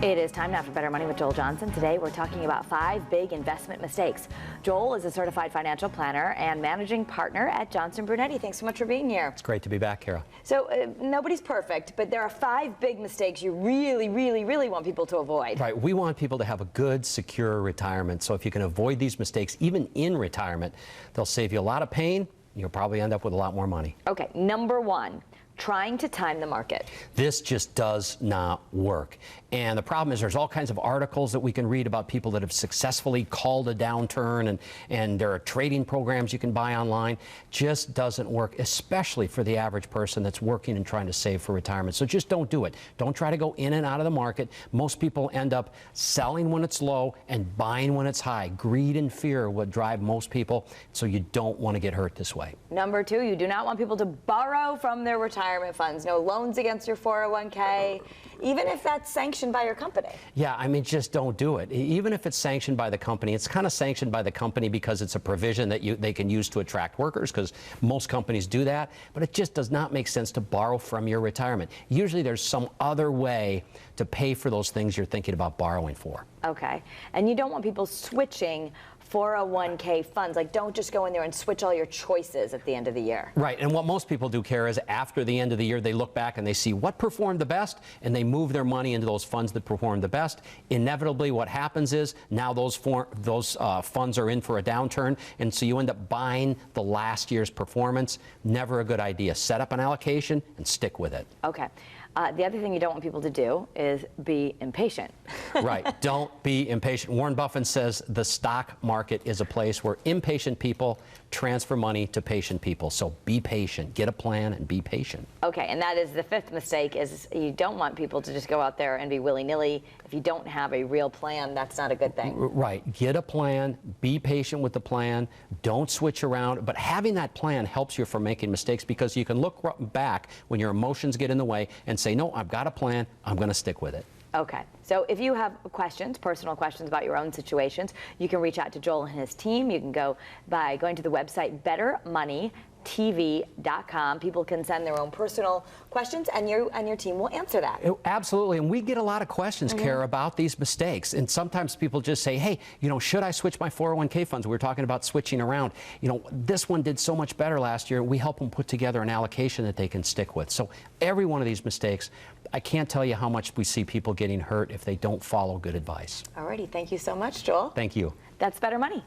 It is time now for Better Money with Joel Johnson. Today we're talking about 5 big investment mistakes. Joel is a certified financial planner and managing partner at Johnson Brunetti. Thanks so much for being here. It's great to be back, Kara. So nobody's perfect, but there are 5 big mistakes you really want people to avoid. Right. We want people to have a good, secure retirement. So if you can avoid these mistakes, even in retirement, they'll save you a lot of pain. You'll probably end up with a lot more money. Okay, number 1. Trying to time the market. This just does not work. And the problem is there's all kinds of articles that we can read about people that have successfully called a downturn, and there are trading programs you can buy online. Just doesn't work, especially for the average person that's working and trying to save for retirement. So just don't do it. Don't try to go in and out of the market. Most people end up selling when it's low and buying when it's high. Greed and fear would drive most people, so you don't want to get hurt this way. Number 2, you do not want people to borrow from their retirement funds. No loans against your 401k, even if that's sanctioned by your company. Yeah, I mean, just don't do it. Even if it's sanctioned by the company, it's kind of sanctioned by the company because it's a provision that they can use to attract workers, because most companies do that. But it just does not make sense to borrow from your retirement. Usually there's some other way to pay for those things you're thinking about borrowing for. Okay. And you don't want people switching 401k funds. Like, don't just go in there and switch all your choices at the end of the year. Right. And what most people do, Kara, is after the end of the year, they look back and they see what performed the best, and they move their money into those funds that performed the best. Inevitably, what happens is now those funds are in for a downturn, and so you end up buying the last year's performance. Never a good idea. Set up an allocation and stick with it. Okay. The other thing you don't want people to do is be impatient. Right. Don't be impatient. Warren Buffett says the stock market is a place where impatient people transfer money to patient people. So be patient. Get a plan and be patient. Okay, and that is the 5th mistake, is you don't want people to just go out there and be willy-nilly. If you don't have a real plan, that's not a good thing. Right. Get a plan. Be patient with the plan. Don't switch around. But having that plan helps you from making mistakes, because you can look back when your emotions get in the way and say, no, I've got a plan. I'm going to stick with it. Okay, so if you have questions, personal questions about your own situations, you can reach out to Joel and his team. You can go by going to the website bettermoneytv.com. People can send their own personal questions, and your team will answer that. Absolutely, and we get a lot of questions, Kara, about these mistakes. And sometimes people just say, hey, should I switch my 401k funds? We were talking about switching around. This one did so much better last year. We help them put together an allocation that they can stick with. So every one of these mistakes, I can't tell you how much we see people getting hurt if they don't follow good advice. Alrighty, thank you so much, Joel. Thank you. That's Better Money.